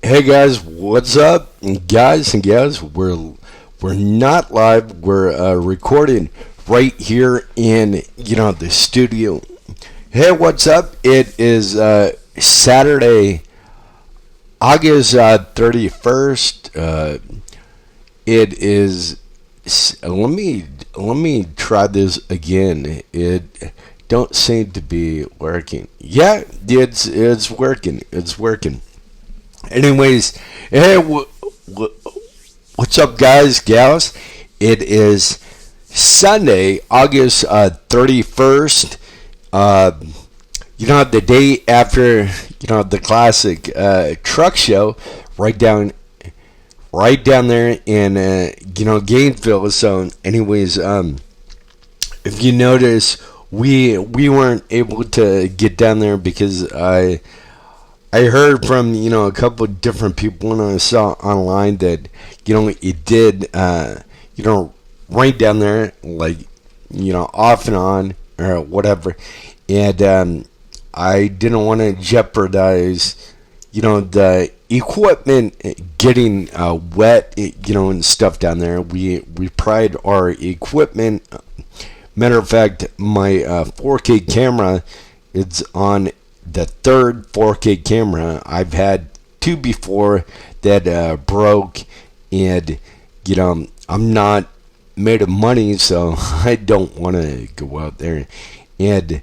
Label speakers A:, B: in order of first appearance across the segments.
A: Hey guys, what's up, guys and gals? We're not live. We're recording right here in the studio. Hey, what's up? It is Saturday, August 31st. It is. Let me try this again. It don't seem to be working. Yeah, it's working. It's working. Anyways, hey, what's up, guys, gals? It is Sunday, August 31st. The day after the classic truck show, right down there in Gainesville. So, anyways, if you notice, we weren't able to get down there because I heard from a couple of different people, and I saw online that it did rain down there, like off and on or whatever, and I didn't want to jeopardize the equipment getting wet, and stuff down there. We pride our equipment. Matter of fact, my 4K camera, it's on the third 4K camera. I've had two before that broke, and I'm not made of money, so I don't want to go out there and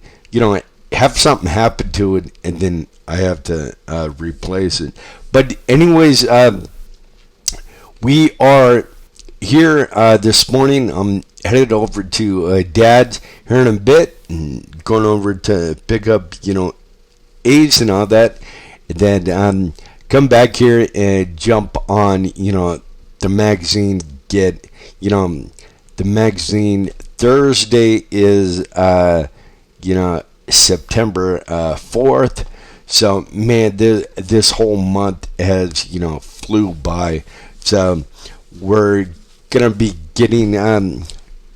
A: have something happen to it, and then I have to replace it. But anyways, we are here this morning. I'm headed over to Dad's here in a bit, and going over to pick up A's and all that, and then come back here and jump on the magazine. Get the magazine. Thursday is September 4th. So man, this whole month has flew by. So we're gonna be getting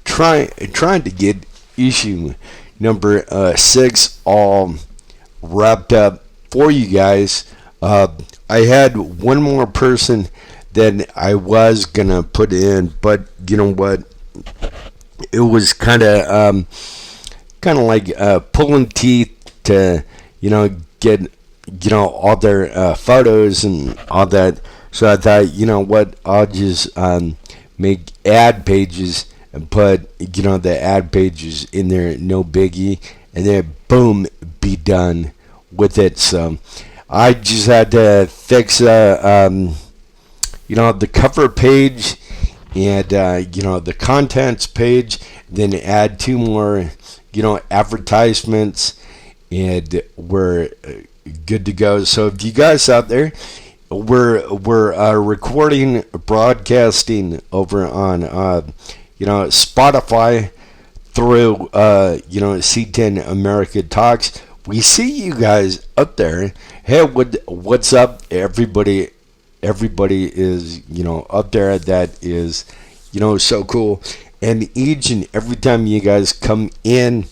A: trying to get issue number 6 all wrapped up for you guys. I had one more person that I was gonna put in, but you know what? It was kind of like pulling teeth to get all their photos and all that. So I thought, what? I'll just make ad pages and put the ad pages in there, no biggie, and then boom, be done with it. So I just had to fix the cover page and the contents page, then add 2 more advertisements, and we're good to go. So if you guys out there, we're recording, broadcasting over on Spotify through C10 America Talks. We see you guys up there. Hey, what's up, everybody? Everybody is up there. That is so cool. And each and every time you guys come in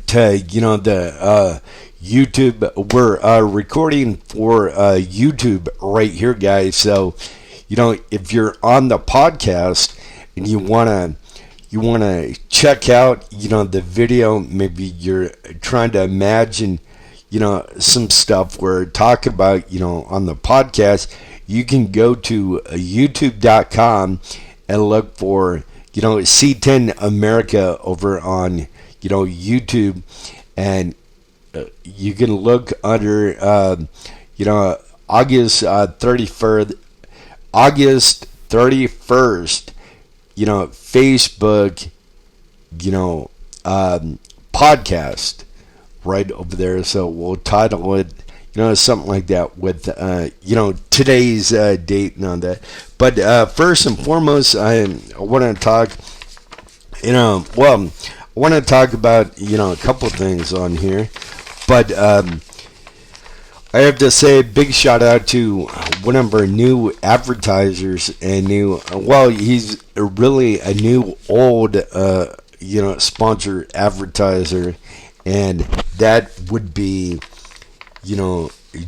A: to the YouTube, we're recording for YouTube right here, guys. So if you're on the podcast and you wanna check out the video, maybe you're trying to imagine some stuff we're talking about on the podcast, you can go to youtube.com and look for C10 America over on YouTube, and you can look under August 31st Facebook podcast right over there. So we'll title it something like that with today's date and all that. But first and foremost, I want to talk I want to talk about a couple things on here. But I have to say a big shout out to one of our new advertisers, and he's really a new old sponsor advertiser, and that would be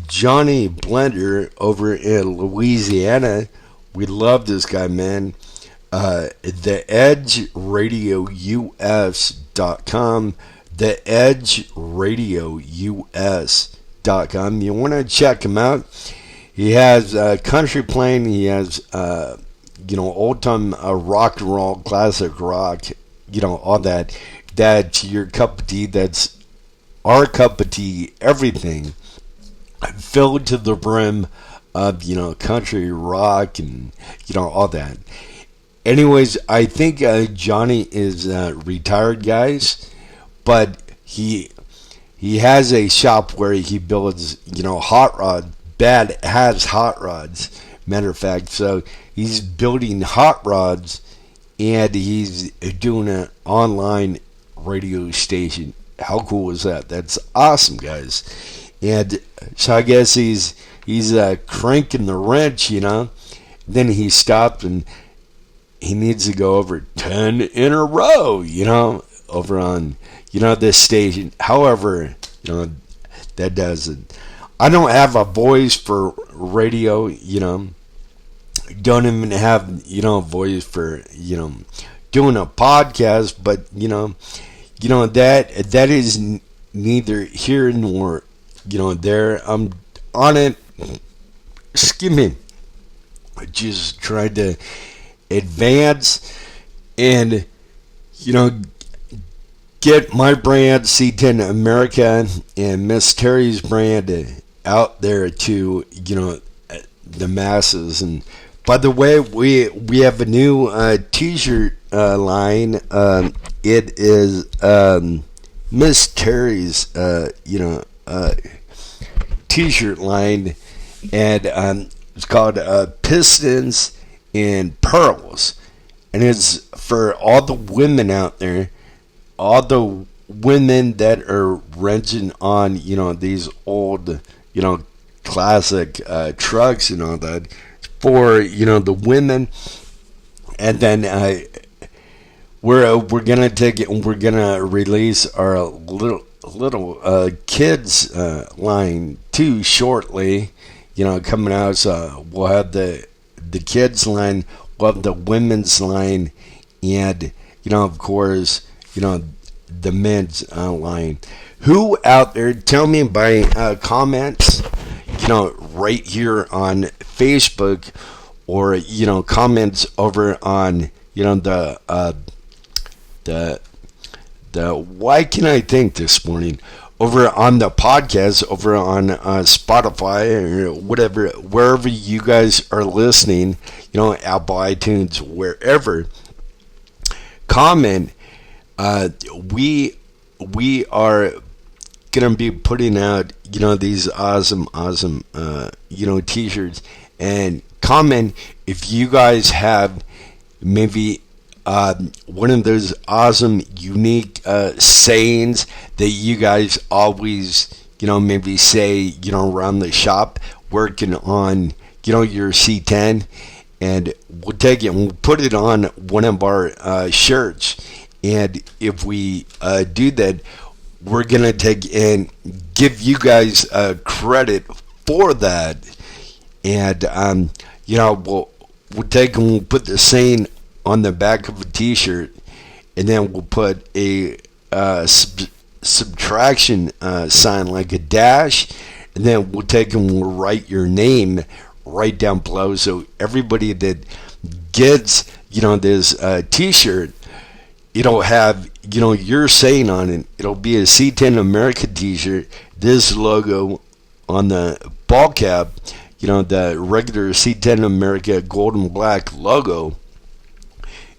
A: Johnny Blender over in Louisiana. We love this guy, man. TheEdgeRadioUS.com. TheEdgeRadioUS.com. You want to check him out. He has country playing. He has, old time rock and roll, classic rock, all that. That's your cup of tea. That's our cup of tea. Everything filled to the brim of, country rock and, all that. Anyways, I think Johnny is retired, guys, but he has a shop where he builds, hot rods. Bad has hot rods, matter of fact. So he's building hot rods, and he's doing an online radio station. How cool is that? That's awesome, guys. And so I guess he's cranking the wrench, Then he stopped, and he needs to go over 10 in a row, over on, this station. However, that doesn't. I don't have a voice for radio, Don't even have, a voice for, doing a podcast. But, that is neither here nor, there. I'm on it. Excuse me. I just tried to advance and, get my brand, C10 America, and Miss Terry's brand out there to, the masses. And by the way, we have a new t-shirt line. It is Miss Terry's, t-shirt line, and it's called Pistons and Pearls, and it's for all the women out there, all the women that are renting on, these old, classic trucks and all that, for, the women. And then we're gonna take it, and we're gonna release our little kids line too shortly, coming out. So we'll have the kids line, we'll have the women's line, and of course, the men's line. Who out there, tell me by comments, right here on Facebook, or comments over on the why can I think this morning, over on the podcast, over on Spotify or whatever, wherever you guys are listening, Apple, iTunes, wherever. Comment. We are gonna be putting out, these awesome, t-shirts. And comment if you guys have maybe one of those awesome, unique sayings that you guys always, maybe say, around the shop, working on, your C10, and we'll take it and we'll put it on one of our shirts. And if we do that, we're going to take and give you guys credit for that. And, we'll take and we'll put the saying on the back of a t-shirt, and then we'll put a subtraction sign, like a dash, and then we'll take and we'll write your name right down below. So everybody that gets, this t-shirt, it'll have, your saying on it. It'll be a C10 America t-shirt. This logo on the ball cap, the regular C10 America gold and black logo.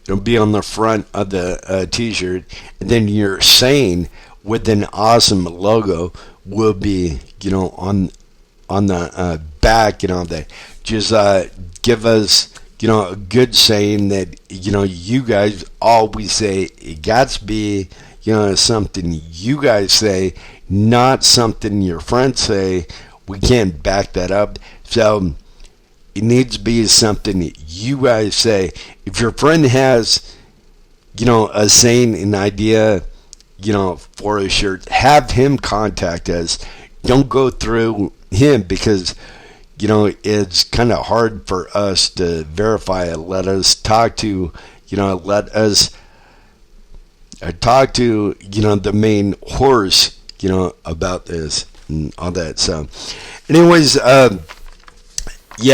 A: It'll be on the front of the t-shirt. And then your saying with an awesome logo will be, on the back and all that. Just give us, a good saying that, you guys always say. It got to be, something you guys say, not something your friends say. We can't back that up. So it needs to be something that you guys say. If your friend has, a saying, an idea, for a shirt, have him contact us. Don't go through, him because, it's kind of hard for us to verify. Let us talk to, let us talk to, the main horse, about this and all that. So, anyways, yeah,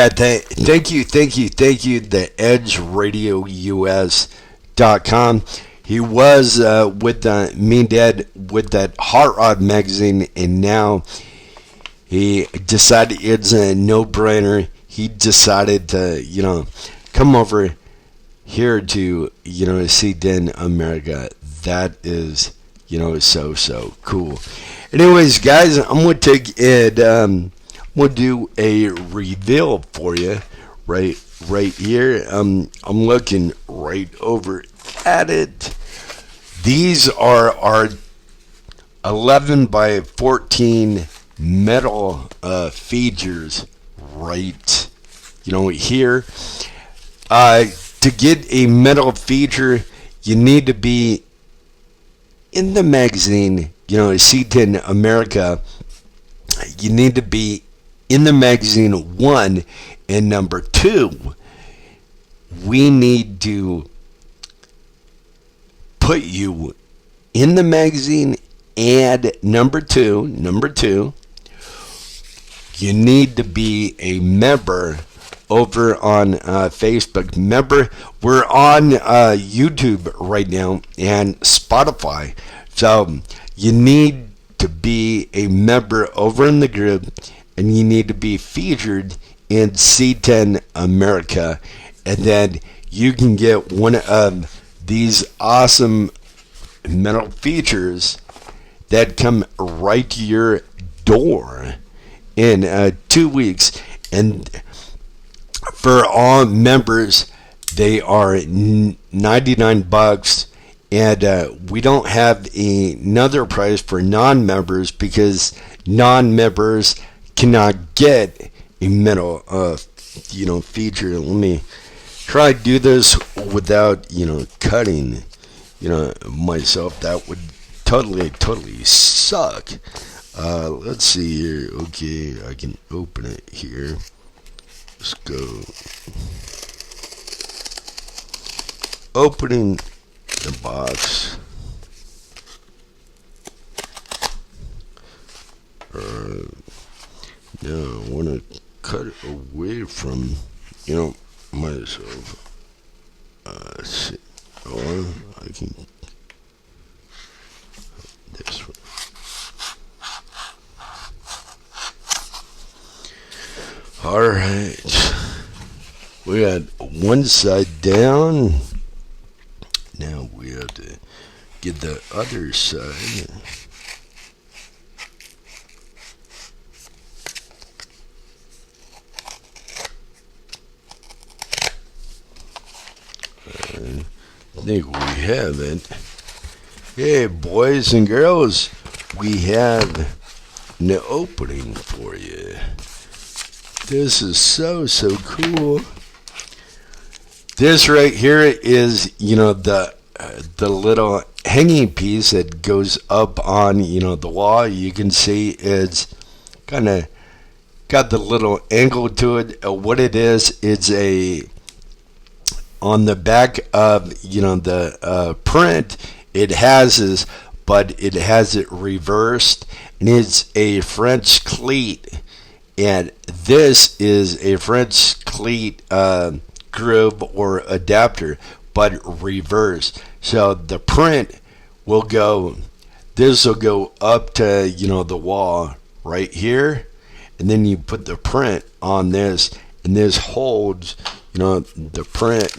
A: thank you, TheEdgeRadioUS.com. He was with Me and Dad with that Hot Rod magazine, and now he decided it's a no-brainer. He decided to, come over here to, C10 America. That is, so cool. Anyways, guys, I'm going to take it, I'm going to do a reveal for you right here. I'm looking right over at it. These are our 11 by 14 metal features right, here. To get a metal feature, you need to be in the magazine, C10 America. You need to be in the magazine, 1, and number 2, we need to put you in the magazine, and number two, you need to be a member over on Facebook. Remember, we're on YouTube right now and Spotify. So you need to be a member over in the group, and you need to be featured in C10 America. And then you can get one of these awesome metal features that come right to your door in 2 weeks. And for all members, they are $99, and we don't have another price for non-members because non-members cannot get a metal feature. Let me try to do this without cutting myself. That would totally suck. Let's see here. Okay, I can open it here. Let's go. Opening the box. Now I want to cut it away from, myself. See. Or I can this one. Alright, we got one side down. Now we have to get the other side. I think we have it. Hey, boys and girls, we have an opening for you. This is so cool. This right here is, the little hanging piece that goes up on, the wall. You can see it's kind of got the little angle to it. What it is, it's on the back of, the print, it has this, but it has it reversed, and it's a French cleat. And this is a French cleat groove or adapter, but reversed. So the print will go, this will go up to, the wall right here. And then you put the print on this, and this holds, the print.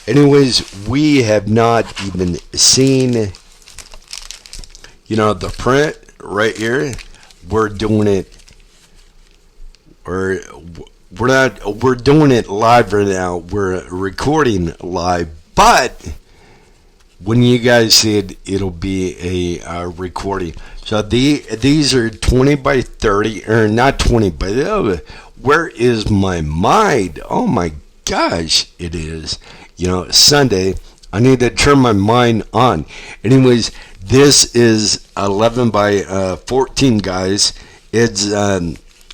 A: Anyways, we have not even seen, the print right here. We're doing it. We're doing it live right now. We're recording live, but when you guys see it, it'll be a recording. So these are 20 by 30, or not 20 by. Where is my mind? Oh my gosh, it is. Sunday. I need to turn my mind on. Anyways, this is 11 by 14, guys. It's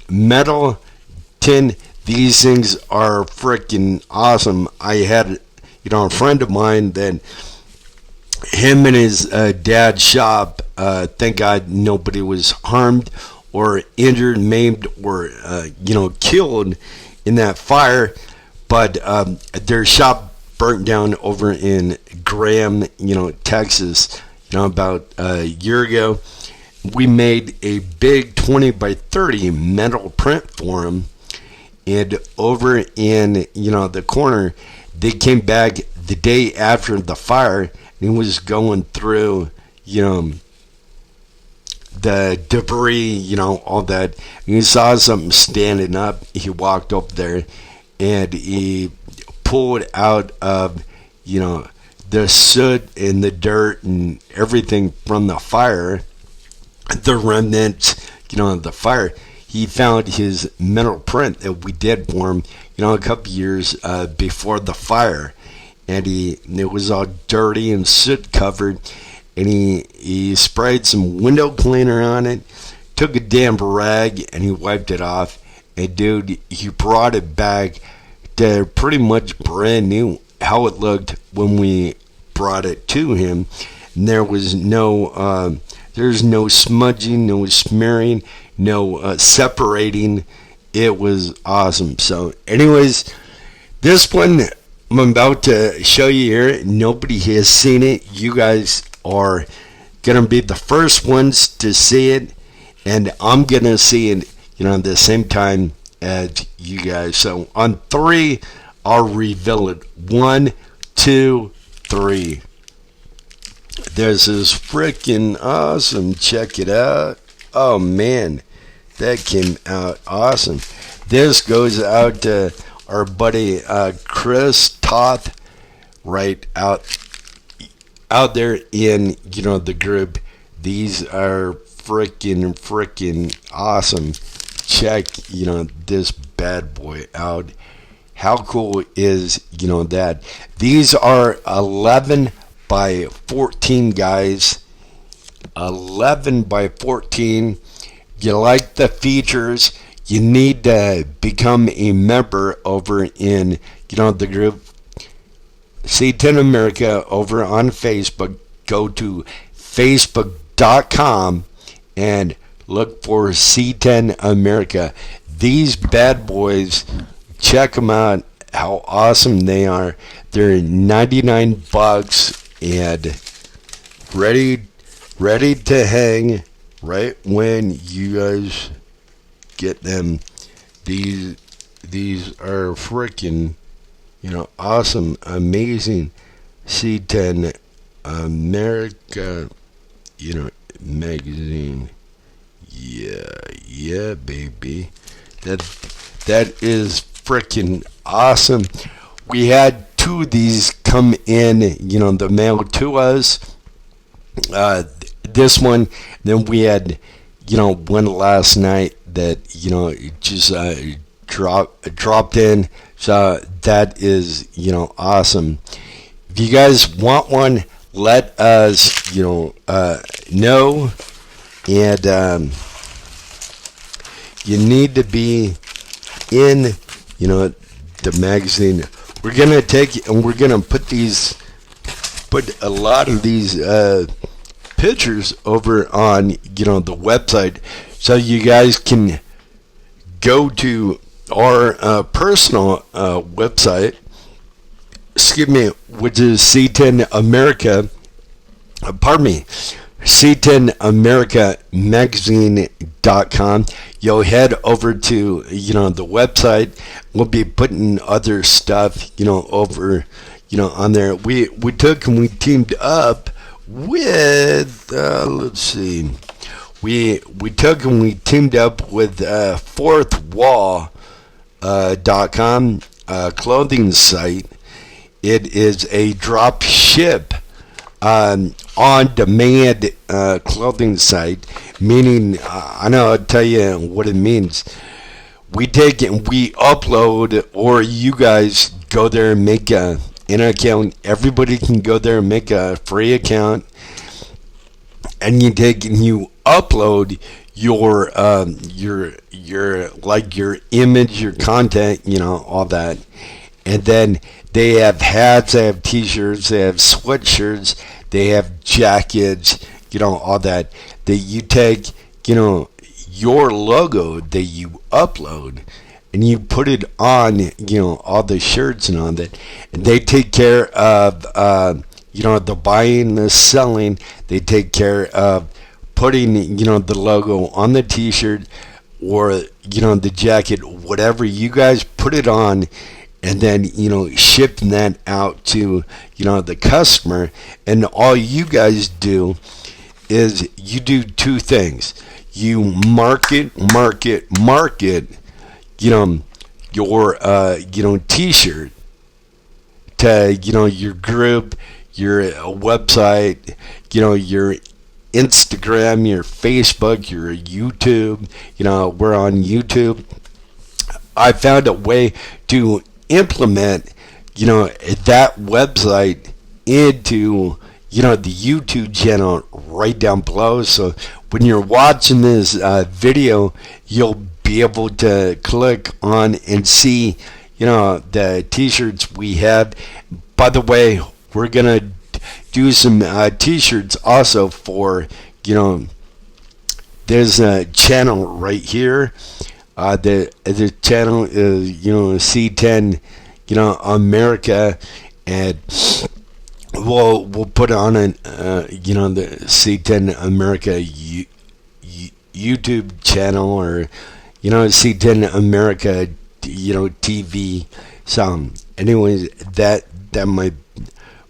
A: metal tin. These things are freaking awesome. I had, a friend of mine that him and his dad's shop, thank God nobody was harmed or injured, maimed, or, killed in that fire. But their shop burnt down over in Graham, Texas, about a year ago. We made a big 20 by 30 metal print for him. And over in, the corner, they came back the day after the fire, and he was going through, the debris, all that. And he saw something standing up. He walked up there, and he pulled out of, the soot and the dirt and everything from the fire, the remnants, of the fire. He found his metal print that we did for him, a couple years before the fire, and it was all dirty and soot covered, and he sprayed some window cleaner on it, took a damn rag, and he wiped it off, and dude, he brought it back to pretty much brand new, how it looked when we brought it to him, and there was there's no smudging, no smearing, no separating. It was awesome. So anyways, this one I'm about to show you here, nobody has seen it. You guys are going to be the first ones to see it, and I'm going to see it, at the same time as you guys. So on 3, I'll reveal it. 1, 2, 3. This is freaking awesome. Check it out. Oh man, that came out awesome. This goes out to our buddy Chris Toth, right out there in the group. These are freaking awesome. Check this bad boy out. How cool is that? These are 11 by 14, guys. 11 by 14. You like the features, you need to become a member over in the group C10 America over on Facebook. Go to facebook.com and look for C10 America. These bad boys, check them out, how awesome they are. They're $99 and ready to hang right when you guys get them. These are freaking awesome, amazing C10 America magazine. Yeah baby, that is freaking awesome. We had 2 of these come in the mail to us. This one, then we had one last night that it just dropped in. So that is awesome. If you guys want one, let us know. And you need to be in the magazine. We're gonna take and we're gonna put a lot of these pictures over on the website, so you guys can go to our personal website, which is C10 America, C10 America Magazine.com. You'll head over to the website. We'll be putting other stuff over on there. We took and we teamed up with let's see, we took and we teamed up with fourthwall.com clothing site. It is a drop ship on demand clothing site, meaning I know I'll tell you what it means. We take it and we upload, or you guys go there and make an account. Everybody can go there and make a free account, and you take and you upload your like your image, your content, all that. And then they have hats, they have t-shirts, they have sweatshirts, they have jackets, all that you take, your logo that you upload and you put it on, all the shirts and all that. And they take care of, the buying, the selling. They take care of putting, the logo on the t-shirt or, the jacket, whatever you guys put it on, and then, shipping that out to, the customer. And all you guys do is you do two things. You market, your, t-shirt to, your group, your website, your Instagram, your Facebook, your YouTube. We're on YouTube. I found a way to implement, that website into, the YouTube channel right down below. So when you're watching this video, you'll be able to click on and see, the t-shirts we have. By the way, we're going to do some t-shirts also for, there's a channel right here. The channel is, C10, America, and we'll put on an, the C10 America YouTube channel, or, C10 America, TV. So, anyways, that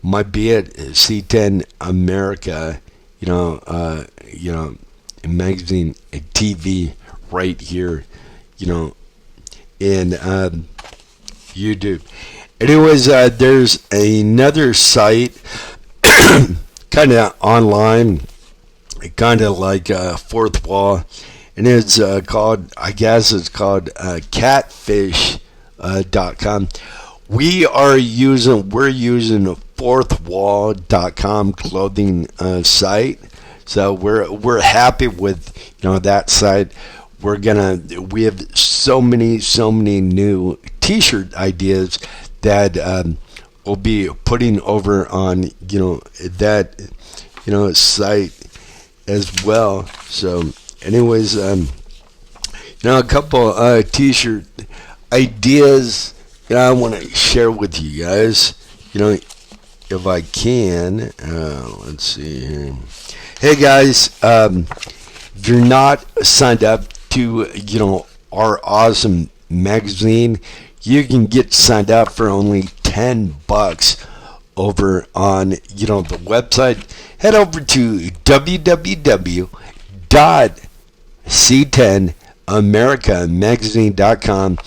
A: might be it. C10 America, magazine, TV, right here, in YouTube. Anyways, there's another site, kind of online, kind of like Fourth Wall, and it's called, catfish.com. We're using fourthwall.com clothing site. So we're happy with, that site. We have so many new t-shirt ideas that we'll be putting over on, that, site as well. So anyways, a couple t-shirt ideas I want to share with you guys, if I can. Let's see here. Hey guys, if you're not signed up to, our awesome magazine, you can get signed up for only $10 over on, the website. Head over to www.c10americamagazine.com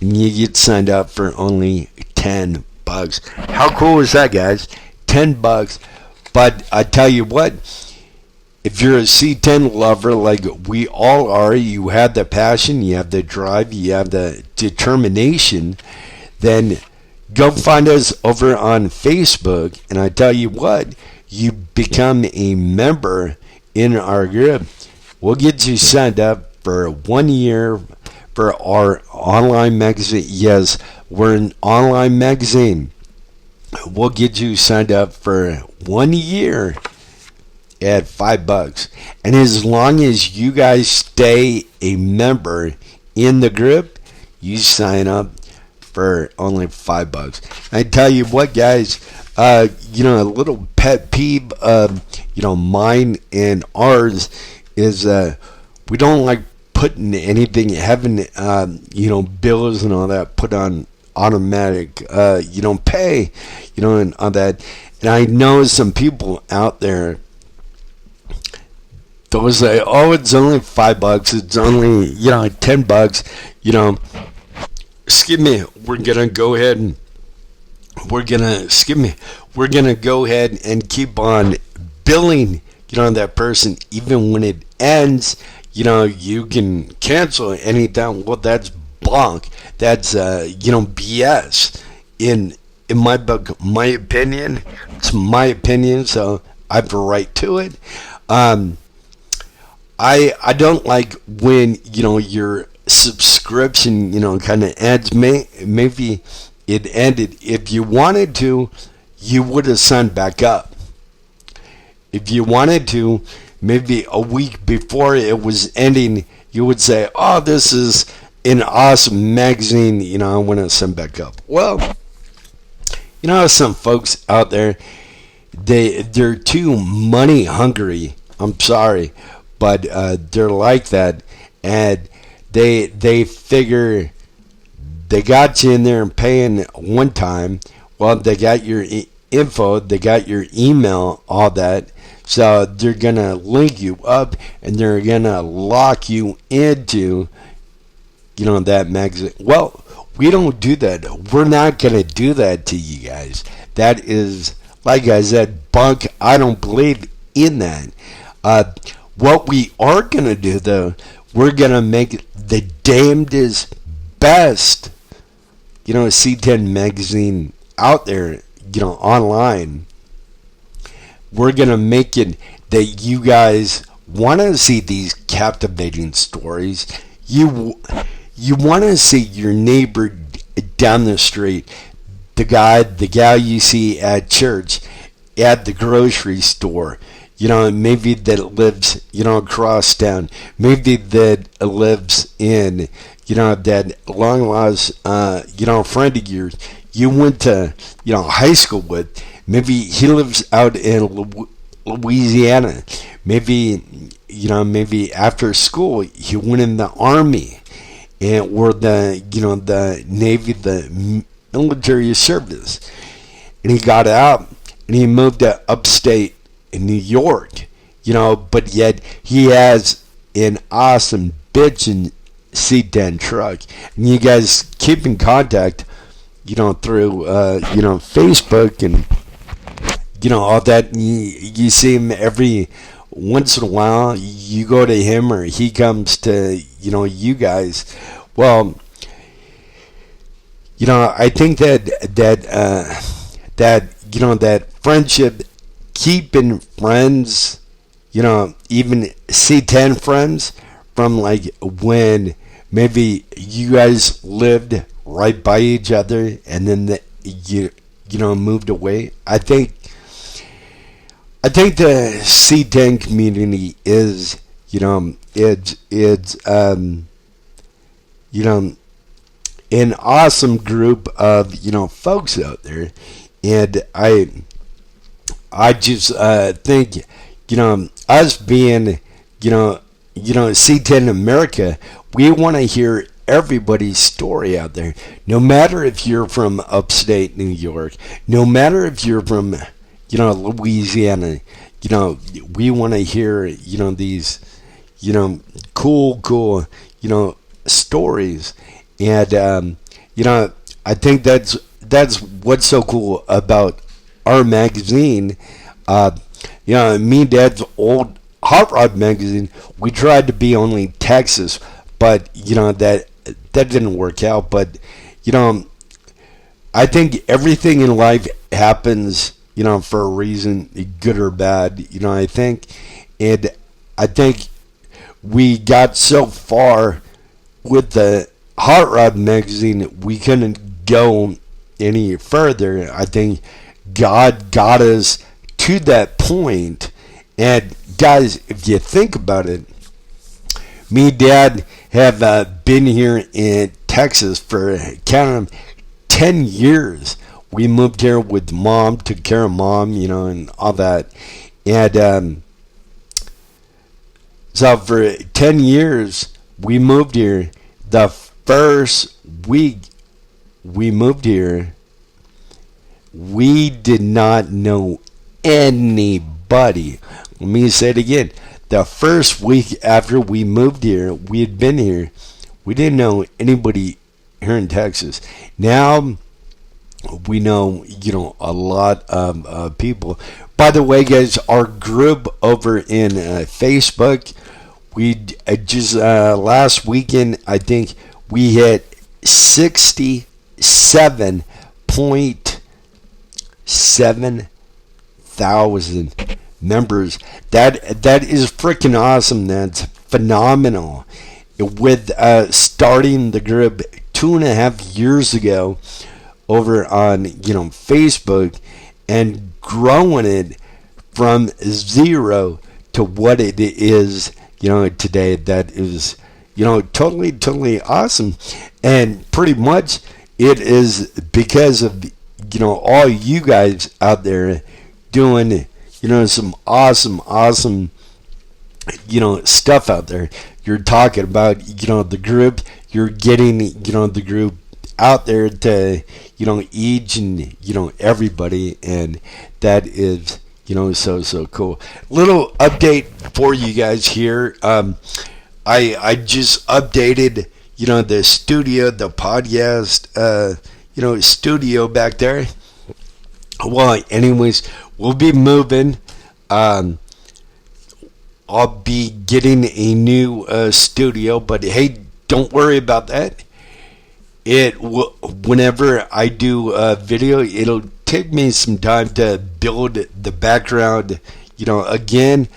A: and you get signed up for only $10. How cool is that, guys? $10. But I tell you what, if you're a C10 lover like we all are, you have the passion, you have the drive, you have the determination, then go find us over on Facebook. And I tell you what, you become a member in our group. We'll get you signed up for 1 year for our online magazine. Yes, we're an online magazine. We'll get you signed up for 1 year at $5. And as long as you guys stay a member in the group, you sign up for only $5. I tell you what, guys, a little pet peeve of, mine and ours is we don't like putting anything, having, bills and all that put on automatic, pay, and all that. And I know some people out there, they'll say, oh, it's only $5, it's only, $10, excuse me, we're gonna go ahead and keep on billing, that person, even when it ends. You can cancel anytime. Well, that's bonk. That's BS. In my book, my opinion. It's my opinion, so I have a right to it. I don't like when, your subscription, kind of ends. Maybe it ended. If you wanted to, you would have signed back up. If you wanted to, maybe a week before it was ending, you would say, oh, this is an awesome magazine, I want to send back up. Well, some folks out there, they're too money hungry. I'm sorry, but they're like that, and they figure they got you in there and paying one time. Well, they got your info, they got your email, all that. So they're gonna link you up, and they're gonna lock you into, that magazine. Well, we don't do that. We're not gonna do that to you guys. That is, like I said, bunk. I don't believe in that. What we are gonna do, though, we're gonna make the damnedest best, C10 magazine out there, online. We're gonna make it that you guys want to see these captivating stories. You want to see your neighbor down the street, the gal you see at church, at the grocery store, maybe that lives, across town, maybe that lives in, that long lost, friend of yours you went to, high school with. Maybe he lives out in Louisiana. Maybe, maybe after school he went in the Army, or the Navy, the military service, and he got out and he moved to upstate in New York, but yet he has an awesome bitchin' C10 truck, and you guys keep in contact, through Facebook and all that. You see him every once in a while. You go to him or he comes to you guys. Well, I think that friendship, keeping friends, even C10 friends from like when maybe you guys lived right by each other and then you moved away. I think the C10 community is it's an awesome group of folks out there, and I just think us being C10 America, we want to hear everybody's story out there, no matter if you're from upstate New York, no matter if you're from Louisiana. We want to hear these cool stories, and I think that's what's so cool about our magazine. Me and Dad's old Hot Rod magazine, we tried to be only Texas, but that didn't work out. But I think everything in life happens for a reason, good or bad. I think we got so far with the Hot Rod magazine, we couldn't go any further. I think God got us to that point. And guys, if you think about it, me and Dad have been here in Texas for count 10 years. We moved here with Mom, took care of Mom, and all that. And so for 10 years, we moved here. The first week we moved here, we did not know anybody. Let me say it again. The first week after we moved here, we had been here, we didn't know anybody here in Texas. Now we know, a lot of people. By the way, guys, our group over in Facebook, we just last weekend, I think we hit 67.7 thousand members. That is freaking awesome. That's phenomenal. With starting the group 2.5 years ago over on Facebook, and growing it from zero to what it is today. That is totally awesome. And pretty much it is because of all you guys out there doing some awesome stuff out there. You're talking about the group. You're getting the group out there to each and everybody, and that is so cool. Little update for you guys here. I just updated the studio, the podcast studio back there. Well, anyways, we'll be moving. I'll be getting a new studio, but hey, don't worry about that. Whenever I do a video, it'll take me some time to build the background, again,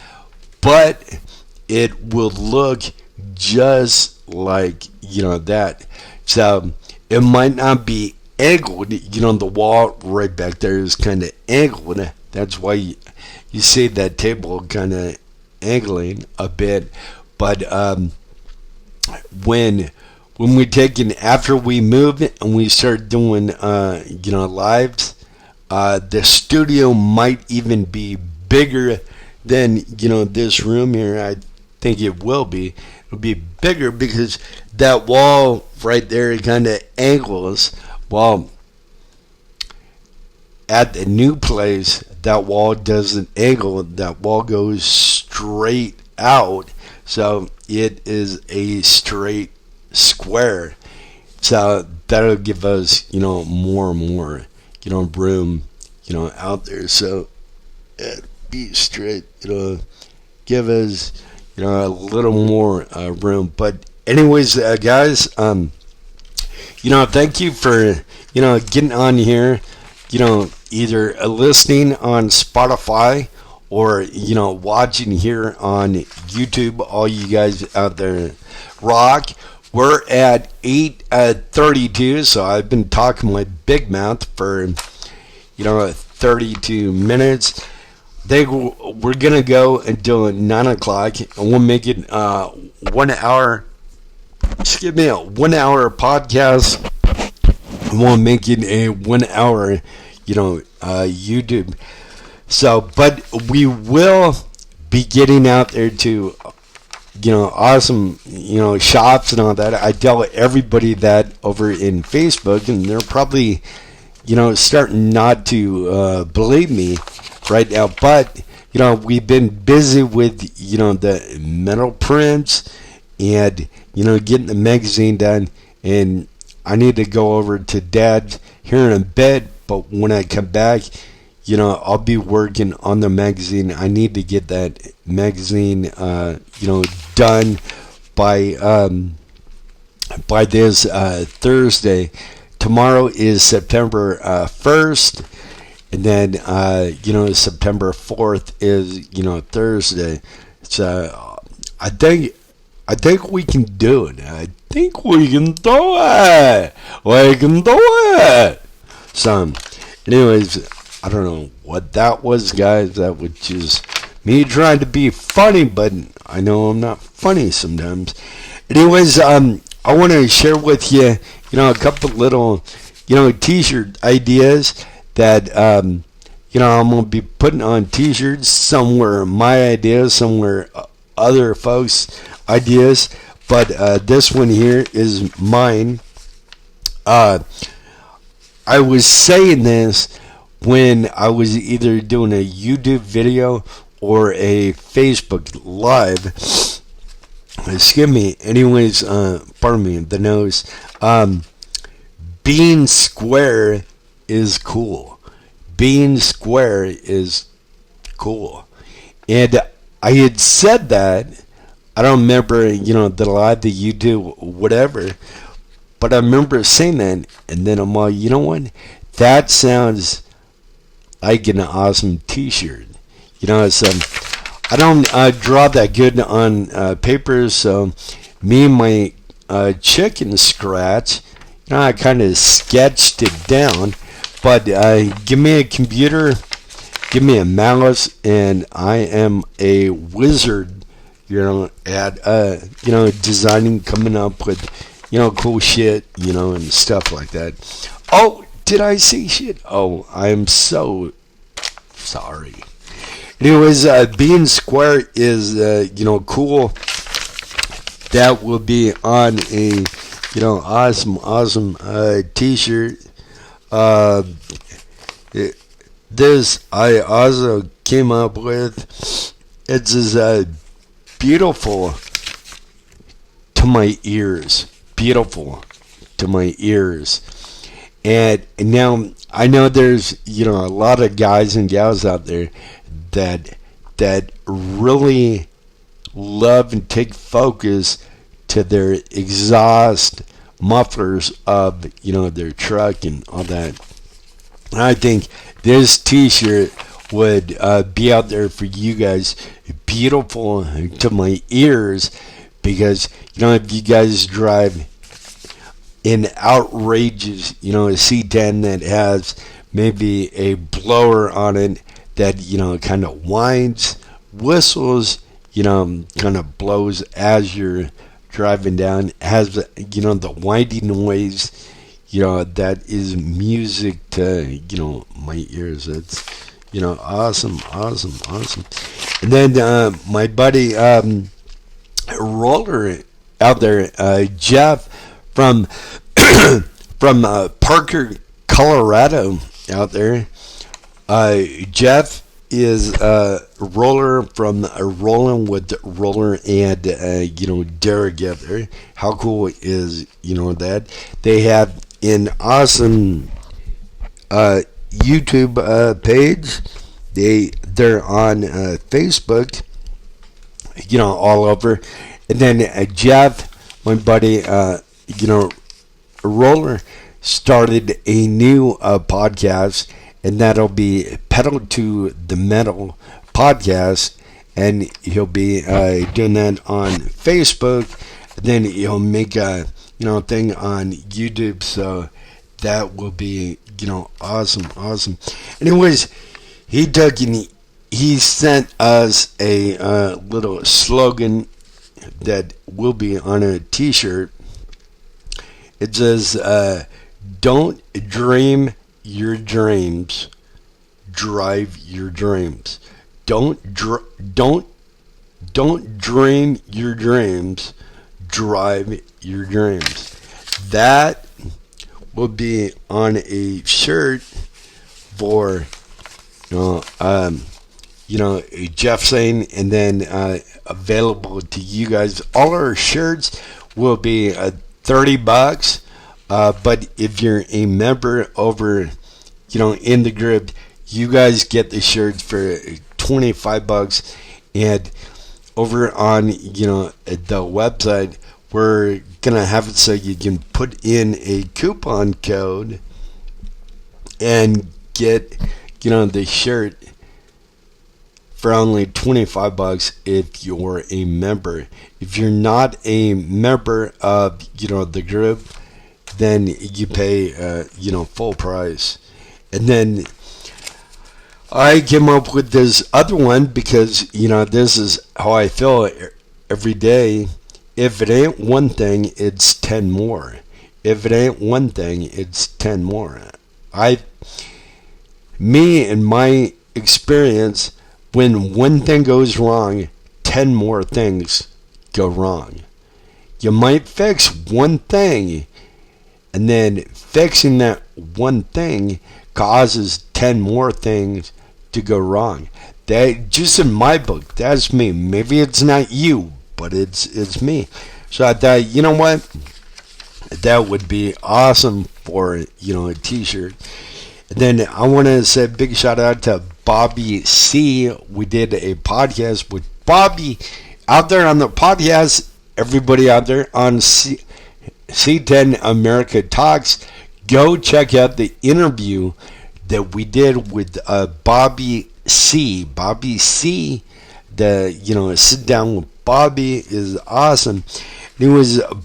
A: but it will look just like that. So it might not be angled. The wall right back there is kind of angled. That's why you see that table kind of angling a bit. But when we take in, after we move and we start doing lives, the studio might even be bigger than this room here. I think it will be. It'll be bigger because that wall right there kind of angles. Well, at the new place, that wall doesn't angle. That wall goes straight out, so it is a straight square. So that'll give us more and more room out there. So be straight, give us a little more room. But anyways, guys, thank you for getting on here, either listening on Spotify or watching here on YouTube. All you guys out there rock. We're at 8:32, so I've been talking my big mouth for 32 minutes. We're gonna go until 9 o'clock, and we'll make it 1 hour. Excuse me, a 1 hour podcast. And we'll make it a 1 hour, YouTube. So, but we will be getting out there to awesome, shops and all that. I tell everybody that over in Facebook, and they're probably, starting not to believe me right now. But, we've been busy with, the metal prints and, getting the magazine done. And I need to go over to Dad here in a bit. But when I come back, I'll be working on the magazine. I need to get that magazine, done by this Thursday. Tomorrow is September 1st, and then September 4th is Thursday. So I think we can do it. I think we can do it. We can do it. So, anyways, I don't know what that was, guys. That was just me trying to be funny, but I know I'm not funny sometimes. Anyways, I want to share with you, a couple little, t-shirt ideas that, I'm going to be putting on t-shirts. Somewhere my ideas, somewhere other folks' ideas, but this one here is mine. I was saying this when I was either doing a YouTube video or a Facebook Live. Excuse me. Anyways, pardon me, the nose. Being square is cool. Being square is cool. And I had said that. I don't remember, the live, the YouTube, whatever. But I remember saying that. And then I'm all, you know what? That sounds like an awesome t-shirt. So I don't draw that good on paper, so me and my chicken scratch, I kind of sketched it down. But give me a computer, give me a mouse, and I am a wizard, at designing, coming up with, cool shit, and stuff like that. Oh, did I say shit? Oh, I'm so sorry. Anyways, being square is, cool. That will be on a, awesome t-shirt. This I also came up with. It's as beautiful to my ears. Beautiful to my ears. And now I know there's, a lot of guys and gals out there that really love and take focus to their exhaust mufflers of, their truck and all that. And I think this t-shirt would be out there for you guys, beautiful to my ears, because, if you guys drive an outrageous, a C10 that has maybe a blower on it that, kind of whines, whistles, kind of blows as you're driving down, has, the winding noise, that is music to, my ears. It's, awesome. And then my buddy Roller out there, Jeff from Parker, Colorado out there. Jeff is Roller from Rolling with Roller and Derek out there. How cool is that? They have an awesome YouTube page. They're on Facebook, all over. And then Jeff, my buddy, Roller, started a new podcast, and that'll be Pedal to the Metal podcast, and he'll be doing that on Facebook. Then he'll make a thing on YouTube, so that will be awesome. Anyways, he took and he sent us a little slogan that will be on a t-shirt. It says, don't dream your dreams, drive your dreams. Don't dream your dreams, drive your dreams. That will be on a shirt for Jeff saying, and then available to you guys. All our shirts will be $30, but if you're a member over in the group, you guys get the shirts for $25. And over on the website, we're gonna have it so you can put in a coupon code and get the shirt for only $25 if you're a member. If you're not a member of the group, then you pay full price. And then I came up with this other one because this is how I feel every day. If it ain't one thing, it's 10 more. If it ain't one thing, it's 10 more. Me and my experience, when one thing goes wrong, 10 more things go wrong. You might fix one thing, and then fixing that one thing causes 10 more things to go wrong. That, just in my book, that's me. Maybe it's not you, but it's me. So I thought, what? That would be awesome for, a t-shirt. And then I want to say a big shout out to Bobby C. We did a podcast with Bobby out there on the podcast. Everybody out there on C10 America Talks, go check out the interview that we did with Bobby C. Bobby C. The sit down with Bobby is awesome.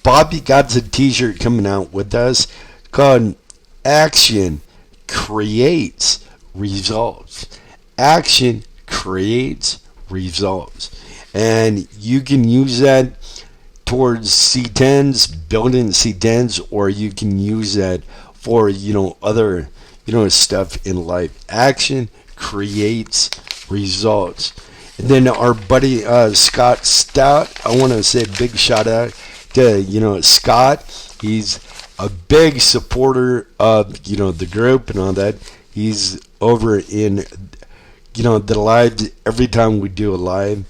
A: Bobby got a T-shirt coming out with us called "Action Creates Results." Action creates results, and you can use that towards C10s, building C10s, or you can use that for other stuff in life. Action creates results. And then our buddy Scott Stout, I want to say a big shout out to Scott. He's a big supporter of the group and all that. He's over in the lives every time we do a live,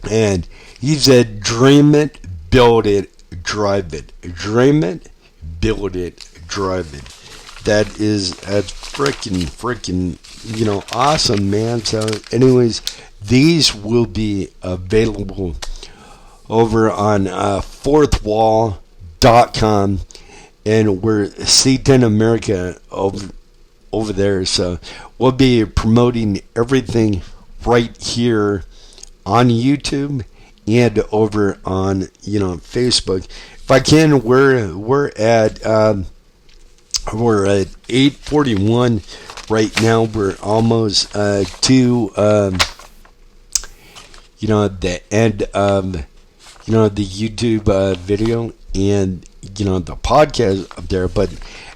A: and he said, "Dream it, build it, drive it. Dream it, build it, drive it." That's freaking awesome, man. So anyways, these will be available over on fourthwall.com, and we're C10 America over there. So we'll be promoting everything right here on YouTube and over on Facebook. If I can, we're at 8:41 right now. We're almost to the end of the YouTube video and the podcast up there. But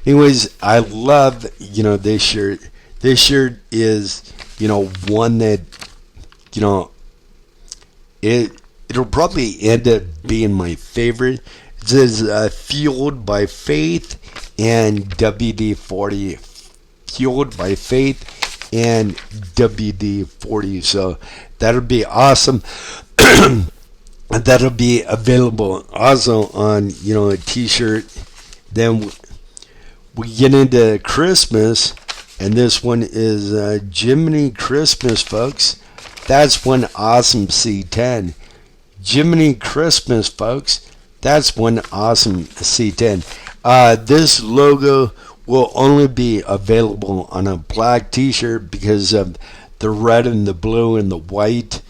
A: anyways, I love this shirt. This shirt is one that it'll probably end up being my favorite. It says "Fueled by Faith" and WD-40. Fueled by Faith and WD-40. So that'll be awesome. That'll be available also on a T-shirt. Then we get into Christmas, and this one is Jiminy Christmas, folks. That's one awesome C10. Jiminy Christmas, folks. That's one awesome C10. This logo will only be available on a black T-shirt because of the red and the blue and the white,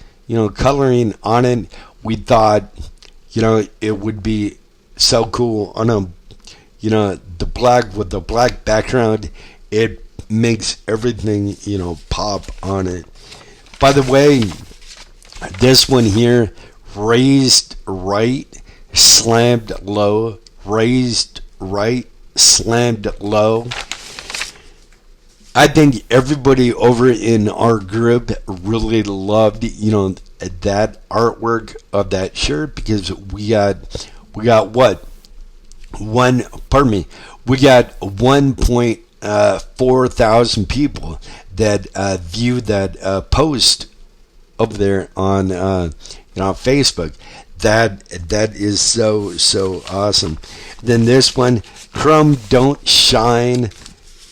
A: coloring on it. We thought, it would be so cool on a, the black with the black background. It makes everything, pop on it. By the way, this one here, raised right, slammed low, raised right, slammed low. I think everybody over in our group really loved, that artwork of that shirt, because we got what? We got 1.4 thousand people that viewed that post over there on Facebook. That is so awesome. Then this one, chrome don't shine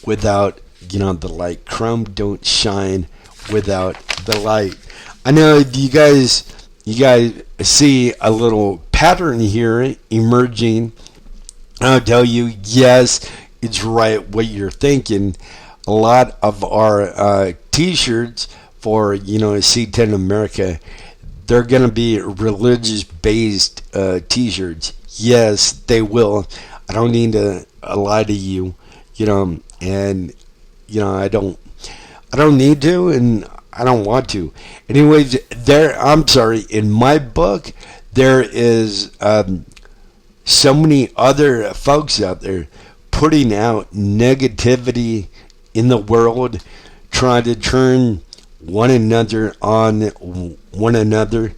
A: without the light. Chrome don't shine without the light. I know you guys see a little pattern here emerging. I'll tell you, yes, it's right what you're thinking. A lot of our T-shirts for C10 America, they're gonna be religious-based T-shirts. Yes, they will. I don't need to lie to you, and I don't need to, and I don't want to. Anyways, I'm sorry. In my book, there is so many other folks out there putting out negativity in the world, trying to turn one another on one another.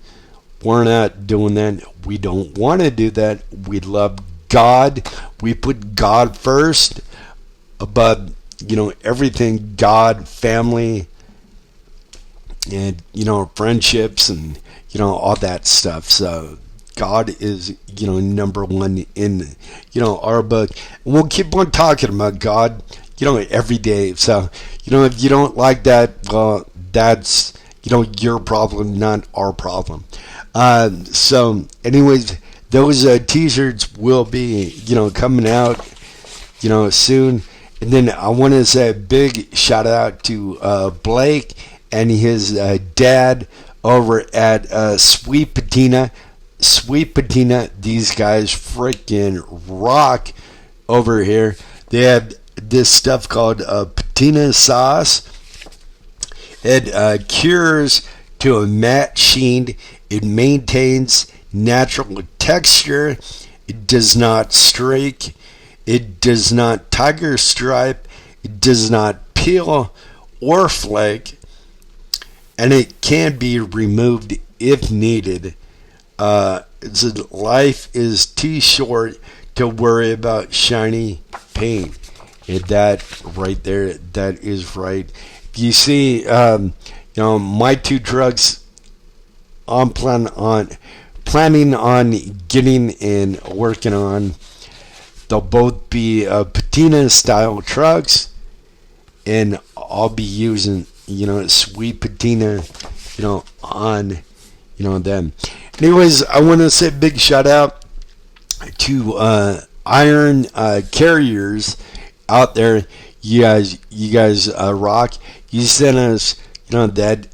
A: We're not doing that. We don't want to do that. We love God. We put God first above everything. God, family, and friendships, and all that stuff. So God is number one in our book, and we'll keep on talking about God every day. So if you don't like that, well, that's your problem, not our problem. So anyways, those T-shirts will be coming out soon. And then I want to say a big shout out to Blake and his dad over at Sweet Patina. Sweet Patina, these guys freaking rock over here. They have this stuff called patina sauce. It cures to a matte sheen. It maintains natural texture. It does not streak. It does not tiger stripe. It does not peel or flake. And it can be removed if needed. Life is too short to worry about shiny paint. And that right there, that is right. If you see, my two trucks, I'm planning on getting and working on. They'll both be patina style trucks, and I'll be using, sweet patina, on, them. Anyways, I want to say a big shout out to Iron Carriers out there. You guys rock. You sent us, that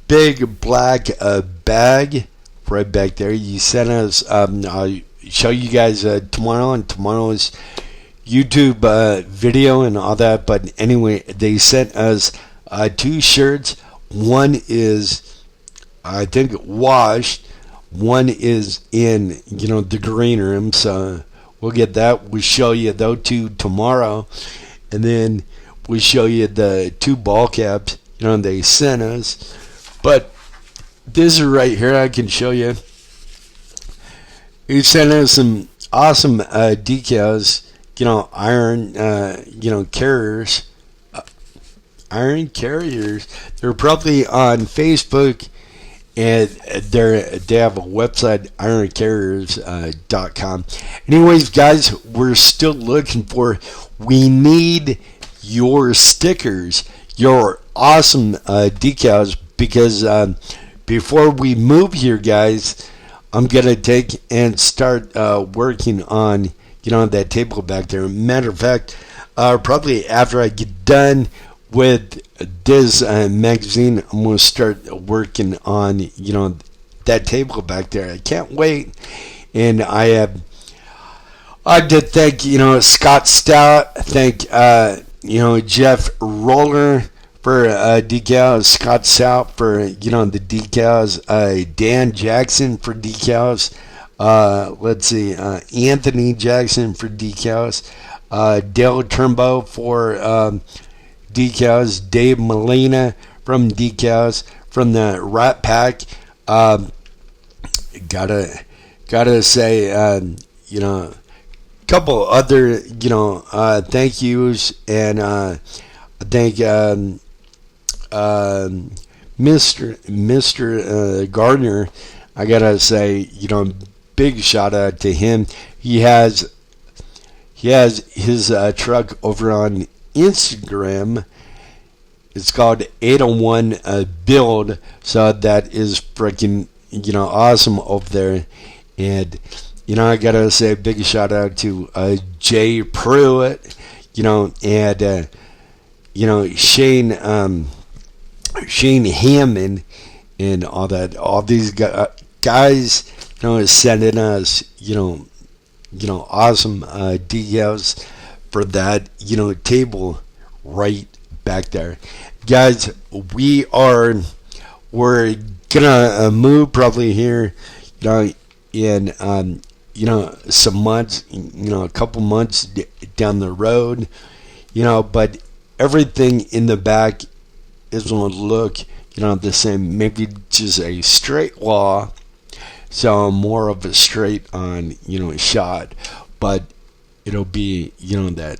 A: big black bag right back there. You sent us. I'll show you guys tomorrow on tomorrow's YouTube video and all that. But anyway, they sent us 2 shirts. One is, I think, washed. One is in, the green room. So we'll get that. We'll show you those 2 tomorrow. And then we'll show you the 2 ball caps, they sent us. But this is right here. I can show you. He sent us some awesome decals, iron, carriers. Iron carriers. They're probably on Facebook, and they have a website, ironcarriers.com. Anyways, guys, we're still looking for. We need your stickers, your awesome decals, because before we move here, guys, I'm gonna take and start working on, that table back there. Matter of fact, probably after I get done with this magazine, I'm gonna start working on, that table back there. I can't wait. And I did thank, Scott Stout, thank Jeff Roller for decals, Scott Stout for the decals, Dan Jackson for decals, let's see, Anthony Jackson for decals, Dale Turnbow for decals, Dave Molina from decals, from the Rat Pack. Gotta say, couple other thank yous, and I thank Mr. Gardner. I gotta say, big shout out to him. He has his truck over on Instagram. It's called 801 Build. So that is freaking awesome over there. And I gotta say a big shout out to Jay Pruitt, and Shane Hammond and all that. All these guys, is sending us, awesome decals for that, table right back there. Guys, we're gonna move probably here, in some months, a couple months down the road, but everything in the back is going to look, the same. Maybe just a straight wall, so more of a straight on, shot, but it'll be, that,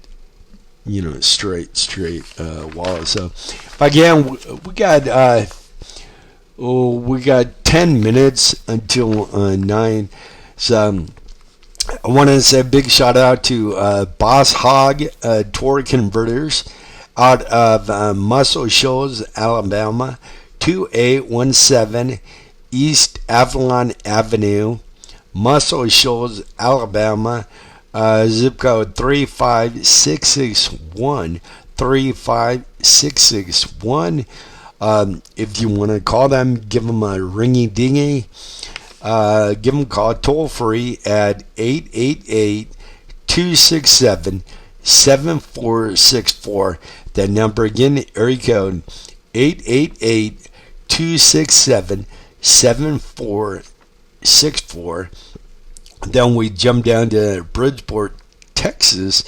A: straight wall. So again, we got 10 minutes until 9. So I want to say a big shout out to Boss Hogg Torque Converters out of Muscle Shoals, Alabama, 2817 East Avalon Avenue, Muscle Shoals, Alabama, Zip code 35661. 35661. If you want to call them, give them a ringy dingy. Give them a call toll free at 888-267-7464. That number again, area code 888-267-7464. Then we jump down to Bridgeport, Texas.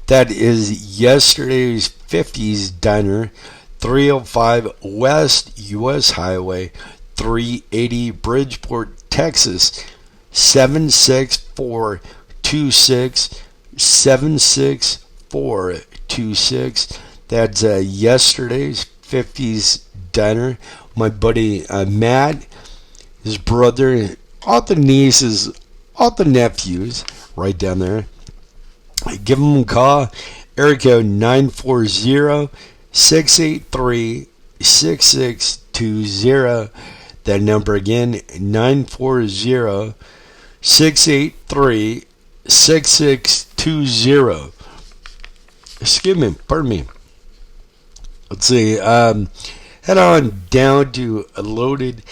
A: That is yesterday's 50s diner, 305 West US Highway, 380 Bridgeport, Texas, 76426. 76426. That's yesterday's 50s diner. My buddy Matt, his brother, all the nieces, all the nephews, right down there. Give them a call. Area code 940-683-6620. That number again, 940-683-6620. Excuse me, pardon me. Let's see. Head on down to a loaded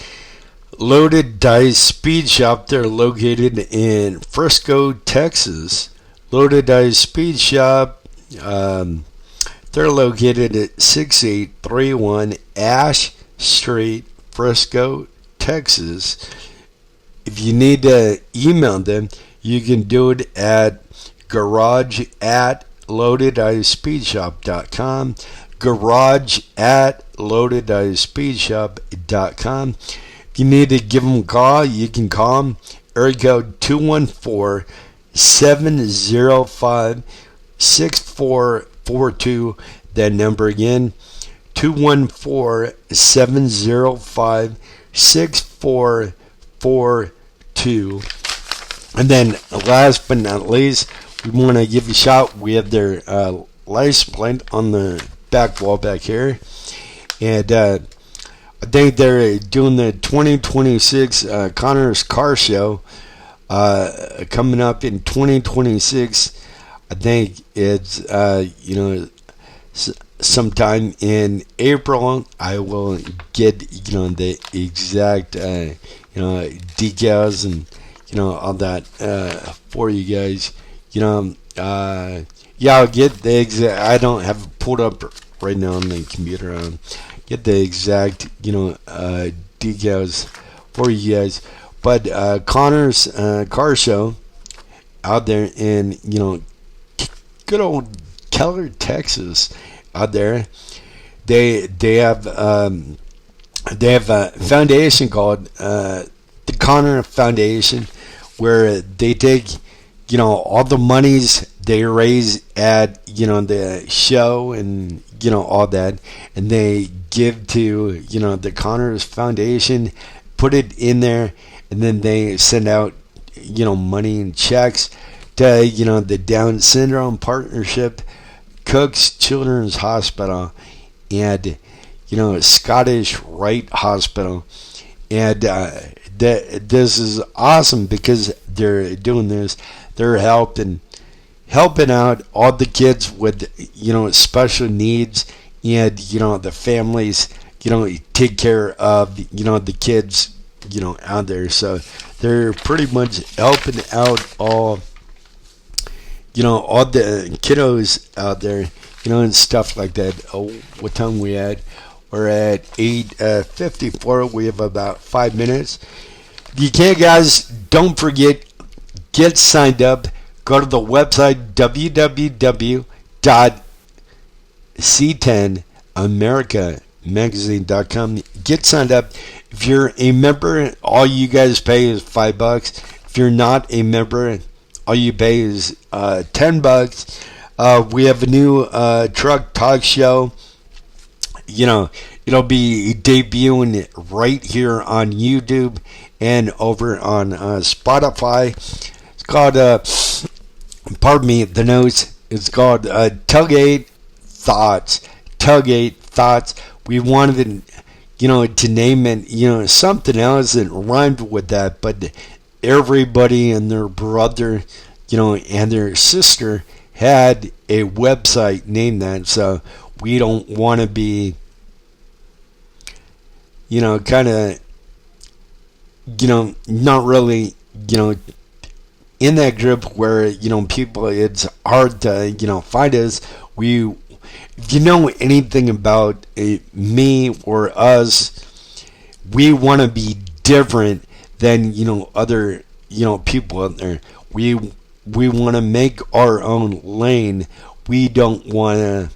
A: dice speed shop. They're located in Frisco, Texas. Loaded Dice Speed Shop. They're located at 6831 Ash Street, Frisco, Texas. If you need to email them, you can do it at garage@loadedicespeedshop.com. garage@loadedicespeedshop.com. If you need to give them a call, you can call them. Area code 214-705-6442. That number again, 214-705-6442. And then last but not least, we want to give a shout. We have their license plate on the back wall back here. And I think they're doing the 2026 Connor's Car Show coming up in 2026. I think it's sometime in April. I will get the exact decals and all that for you guys. I'll get the exact. I don't have it pulled up right now on the computer. Get the exact decals for you guys. But Connor's Car Show out there in good old Keller, Texas. Out there, they have a foundation called the Connor Foundation, where they take all the monies they raise at the show and all that, and they give to the Connors Foundation, put it in there, and then they send out money and checks to the Down Syndrome Partnership, Cook's Children's Hospital, and Scottish Rite Hospital. And this is awesome because they're doing this. They're helping out all the kids with special needs, and the families take care of the kids out there. So they're pretty much helping out all the kiddos out there, and stuff like that. Oh, what time we at? We're at 8:54. We have about 5 minutes. If you can, guys, don't forget, get signed up. Go to the website, www.C10AmericaMagazine.com. Get signed up. If you're a member, all you guys pay is $5. If you're not a member, all you pay is $10. We have a new truck talk show. It'll be debuting right here on YouTube and over on Spotify. It's called, pardon me, the notes. It's called Tailgate Thoughts. Tailgate Thoughts. We wanted to name it, something else that rhymed with that, but everybody and their brother and their sister had a website named that. So we don't want to be, kind of, not really, in that group where, people, it's hard to, find us. If you know anything about me or us, we want to be different than, other, people out there. We want to make our own lane. We don't want to,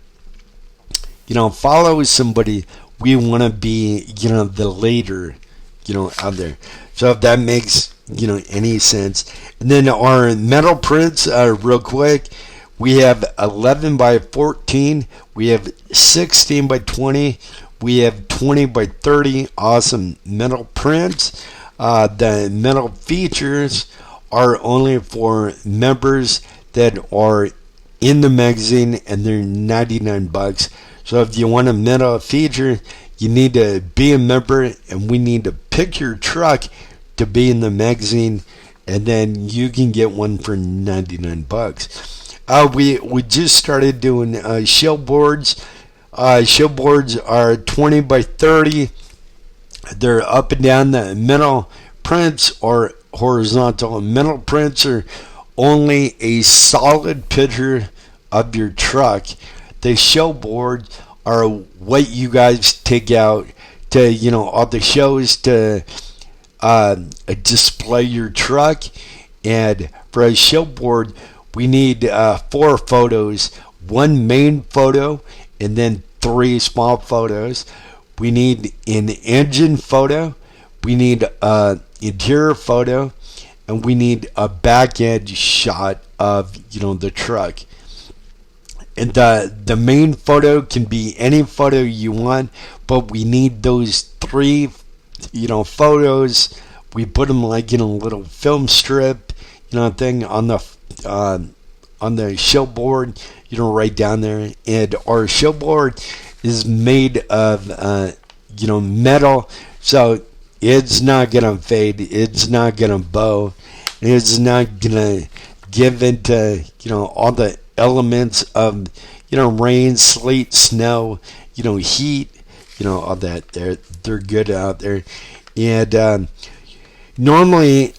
A: follow somebody. We want to be, the leader, out there. So if that makes, any sense. And then our metal prints, real quick, we have 11 by 14. We have 16 by 20. We have 20 by 30. Awesome metal prints. The metal features are only for members that are in the magazine, and they're $99. So if you want a metal feature, you need to be a member, and we need to pick your truck to be in the magazine, and then you can get one for $99. We just started doing show boards. Show boards are 20 by 30. They're up and down. The metal prints are horizontal. Metal prints are only a solid picture of your truck. The show boards are what you guys take out to, all the shows to display your truck. And for a show board, we need 4 photos, 1 main photo, and then 3 small photos. We need an engine photo, we need an interior photo, and we need a back edge shot of, the truck. And the main photo can be any photo you want, but we need those 3, photos. We put them like in a little film strip, thing on the show board, right down there. And our show board is made of, metal, so it's not gonna fade, it's not gonna bow, it's not gonna give into, all the elements of, rain, sleet, snow, heat, all that. They're good out there. And normally,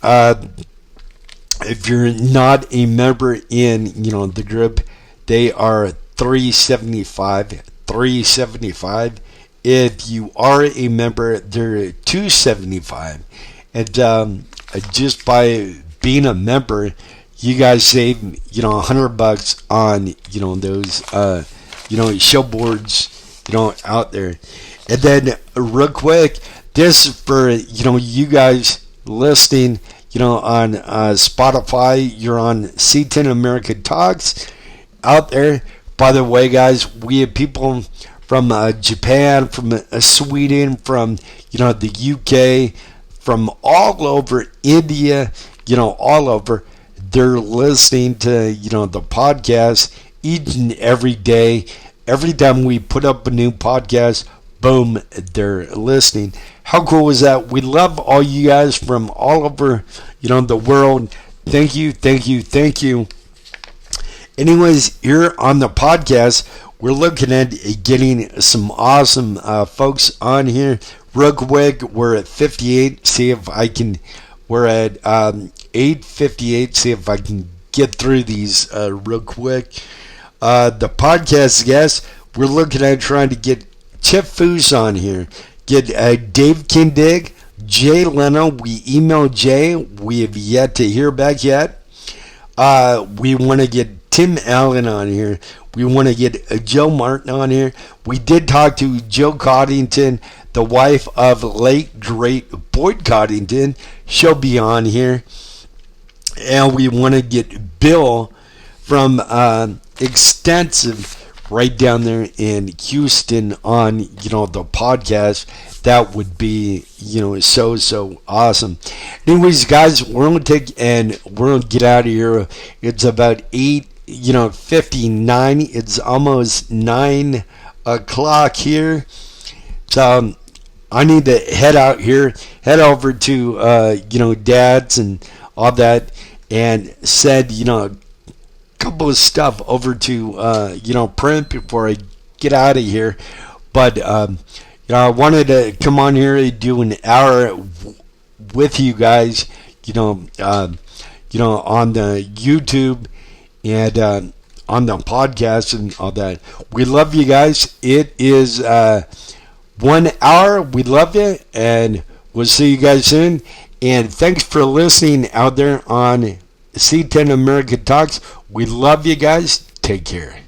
A: if you're not a member in, the group, they are $375. If you are a member, they're $275. And just by being a member, you guys save, $100 on, those, show boards, out there. And then real quick, this is for, you guys listening, on Spotify. You're on C10 America Talks out there. By the way, guys, we have people from Japan, from Sweden, from, the UK, from all over India, all over. They're listening to, the podcast each and every day. Every time we put up a new podcast, boom, they're listening. How cool is that? We love all you guys from all over, the world. Thank you, thank you, thank you. Anyways, here on the podcast, we're looking at getting some awesome folks on here. Real quick, we're at 58. See if I can. We're at 8:58. See if I can get through these real quick. The podcast guests, we're looking at trying to get Chip Foose on here. Get Dave Kindig, Jay Leno. We emailed Jay. We have yet to hear back yet. We want to get Tim Allen on here. We want to get Joe Martin on here. We did talk to Joe Coddington, the wife of late great Boyd Coddington. She'll be on here. And we want to get Bill from Extensive right down there in Houston on, the podcast. That would be, so awesome. Anyways, guys, we're going to take and we're going to get out of here. It's about 8:59. It's almost 9 o'clock here. So I need to head out here, head over to, Dad's and all that. and said, a couple of stuff over to, print before I get out of here. But, I wanted to come on here and do an hour with you guys, on the YouTube and on the podcast and all that. We love you guys. It is 1 hour. We love you, and we'll see you guys soon. And thanks for listening out there on C10 America Talks. We love you guys. Take care.